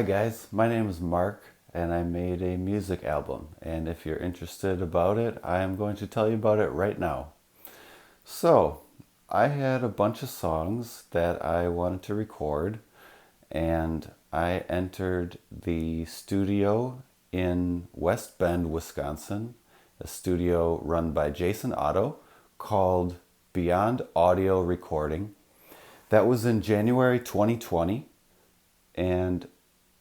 Hi guys, my name is Mark and I made a music album, and if you're interested about it, I am going to tell you about it right now. So, I had a bunch of songs that I wanted to record, and I entered the studio in West Bend, Wisconsin, a studio run by Jason Otto called Beyond Audio Recording. That was in January 2020, and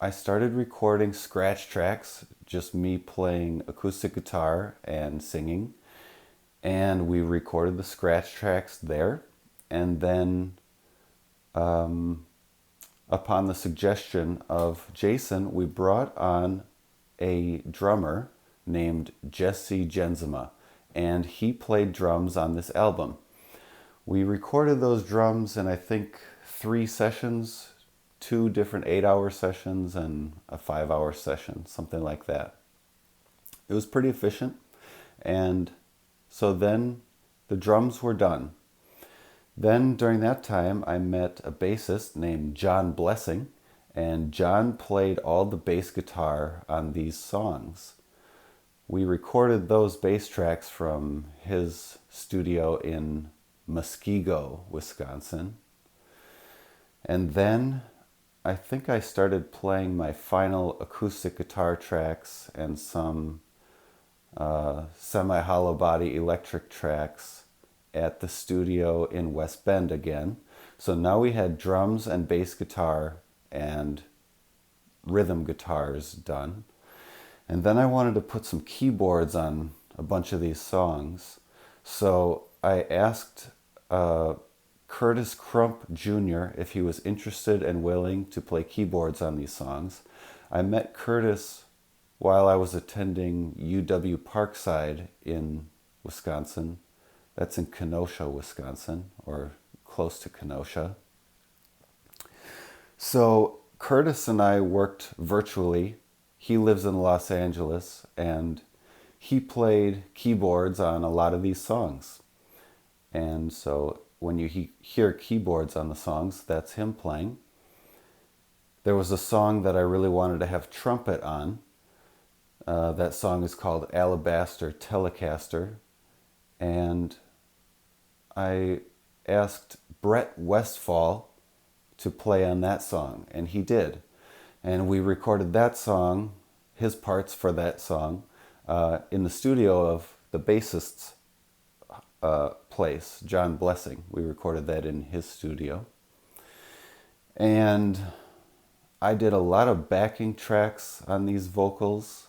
I started recording scratch tracks, just me playing acoustic guitar and singing. And we recorded the scratch tracks there. And then, upon the suggestion of Jason, we brought on a drummer named Jesse Genzema, and he played drums on this album. We recorded those drums in, I think, 3 sessions, 2 different 8-hour sessions and a 5-hour session, something like that. It was pretty efficient. And so then the drums were done. Then during that time, I met a bassist named John Blessing, and John played all the bass guitar on these songs. We recorded those bass tracks from his studio in Muskego, Wisconsin. And then I think I started playing my final acoustic guitar tracks and some semi-hollow body electric tracks at the studio in West Bend again. So now we had drums and bass guitar and rhythm guitars done. And then I wanted to put some keyboards on a bunch of these songs. So I asked Curtis Crump Jr. if he was interested and willing to play keyboards on these songs. I met Curtis while I was attending UW Parkside in Wisconsin. That's in Kenosha, Wisconsin, or close to Kenosha. So Curtis and I worked virtually. He lives in Los Angeles, and he played keyboards on a lot of these songs. And so when you hear keyboards on the songs, that's him playing. There was a song that I really wanted to have trumpet on. That song is called Alabaster Telecaster. And I asked Brett Westfall to play on that song, and he did. And we recorded that song, his parts for that song, in the studio of the bassist's place, John Blessing. We recorded that in his studio. And I did a lot of backing tracks on these vocals.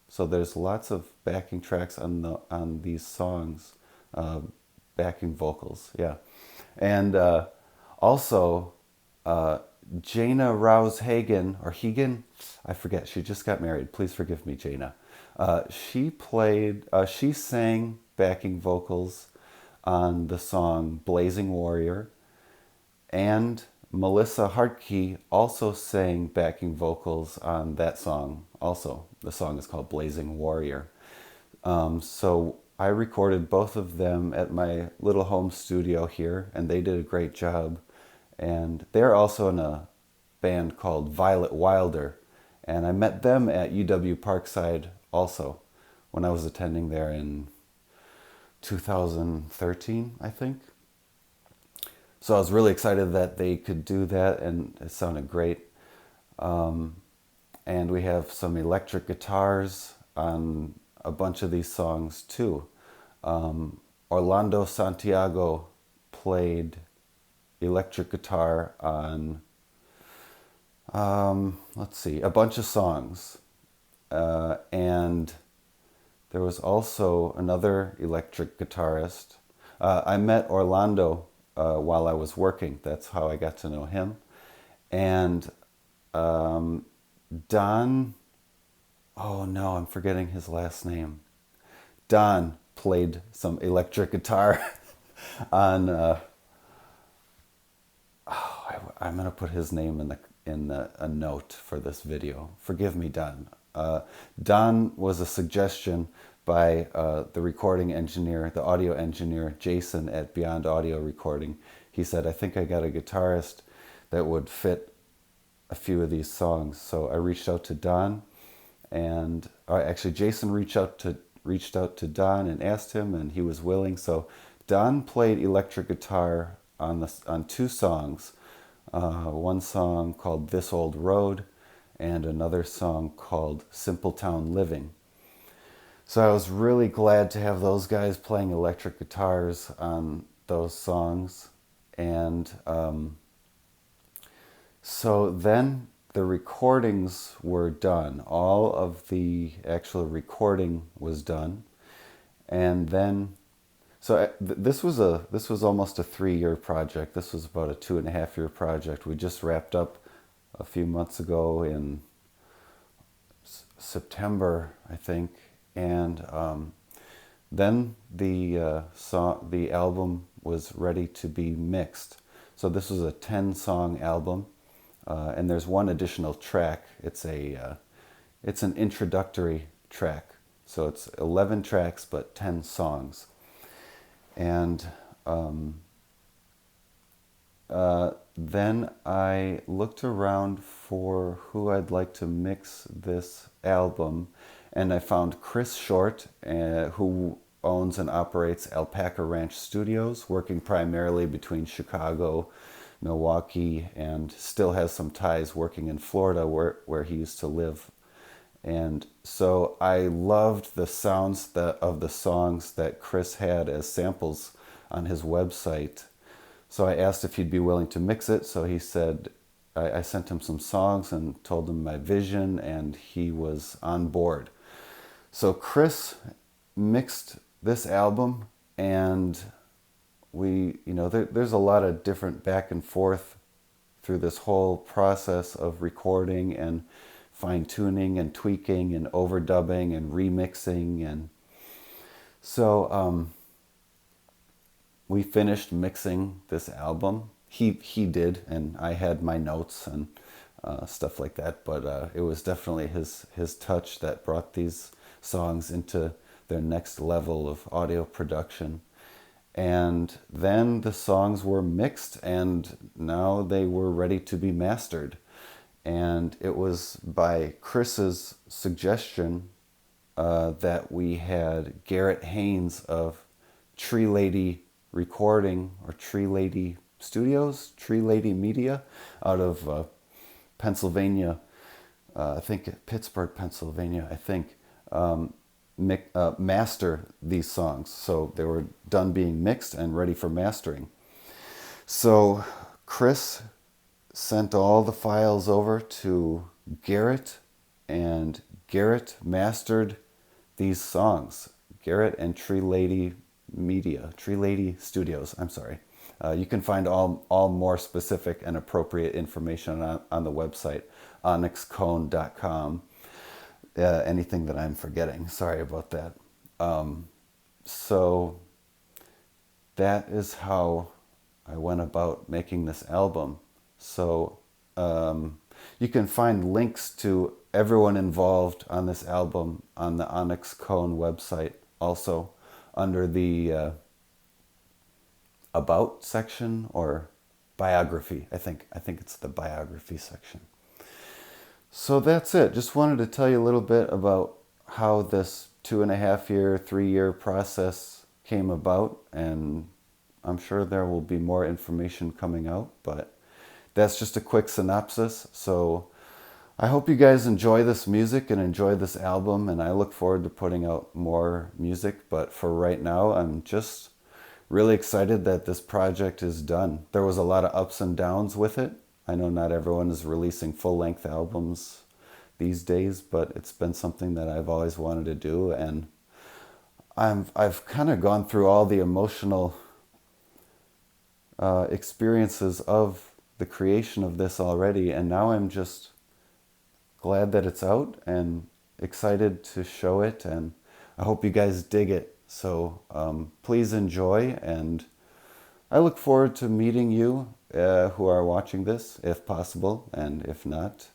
So there's lots of backing tracks on these songs, backing vocals, yeah. And also, Jana Rouse Hagen, or Hegan, I forget, she just got married. Please forgive me, Jana. She sang backing vocals on the song Blazing Warrior, and Melissa Hartke also sang backing vocals on that song also. The song is called Blazing Warrior. So I recorded both of them at my little home studio here, and they did a great job. And they're also in a band called Violet Wilder, and I met them at UW Parkside also when I was attending there in 2013, I think. So I was really excited that they could do that, and it sounded great. And we have some electric guitars on a bunch of these songs too. Orlando Santiago played electric guitar on, a bunch of songs. And there was also another electric guitarist. I met Orlando while I was working. That's how I got to know him. And Don, oh no, I'm forgetting his last name. Don played some electric guitar on, I'm going to put his name in a note for this video. Forgive me, Don. Don was a suggestion by the recording engineer, the audio engineer, Jason at Beyond Audio Recording. He said, I think I got a guitarist that would fit a few of these songs. So I reached out to Don, and actually Jason reached out to Don and asked him, and he was willing. So Don played electric guitar on two songs, one song called "This Old Road," and another song called "Simple Town Living." So I was really glad to have those guys playing electric guitars on those songs, and so then the recordings were done. All of the actual recording was done, and then this was almost a 3-year project. This was about a 2.5-year project. We just wrapped up a few months ago in September, I think, and then the album was ready to be mixed. So this was a 10-song album. And there's one additional track. It's an introductory track. So it's 11 tracks, but 10 songs. And then I looked around for who I'd like to mix this album, and I found Chris Short, who owns and operates Alpaca Ranch Studios, working primarily between Chicago, Milwaukee, and still has some ties working in Florida where he used to live. And so I loved the sounds of the songs that Chris had as samples on his website. So I asked if he'd be willing to mix it. So he said, I sent him some songs and told him my vision, and he was on board. So Chris mixed this album, and there's a lot of different back and forth through this whole process of recording and fine-tuning and tweaking and overdubbing and remixing. And so we finished mixing this album. He did, and I had my notes and stuff like that, but it was definitely his touch that brought these songs into their next level of audio production. And then the songs were mixed, and now they were ready to be mastered. And it was by Chris's suggestion that we had Garrett Haynes of Tree Lady Recording, or Tree Lady Studios, Tree Lady Media, out of Pennsylvania, I think Pittsburgh, Pennsylvania, I think, master these songs. So they were done being mixed and ready for mastering. So Chris sent all the files over to Garrett, and Garrett mastered these songs. Garrett and Tree Lady Studios, I'm sorry. You can find all more specific and appropriate information on the website, onyxkoan.com. Anything that I'm forgetting, sorry about that. So that is how I went about making this album. So you can find links to everyone involved on this album on the Onyx Koan website, also under the About section, or biography. I think it's the biography section. So that's it. Just wanted to tell you a little bit about how this 2.5-year, 3-year process came about, and I'm sure there will be more information coming out, but that's just a quick synopsis. So I hope you guys enjoy this music and enjoy this album, and I look forward to putting out more music. But for right now, I'm just really excited that this project is done. There was a lot of ups and downs with it. I know not everyone is releasing full-length albums these days, but it's been something that I've always wanted to do, and I've kind of gone through all the emotional experiences of the creation of this already, and now I'm just glad that it's out and excited to show it, and I hope you guys dig it. So please enjoy, and I look forward to meeting you who are watching this, if possible, and if not,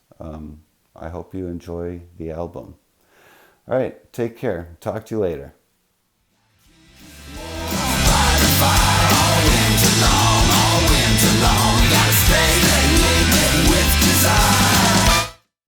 I hope you enjoy the album. All right, take care. Talk to you later.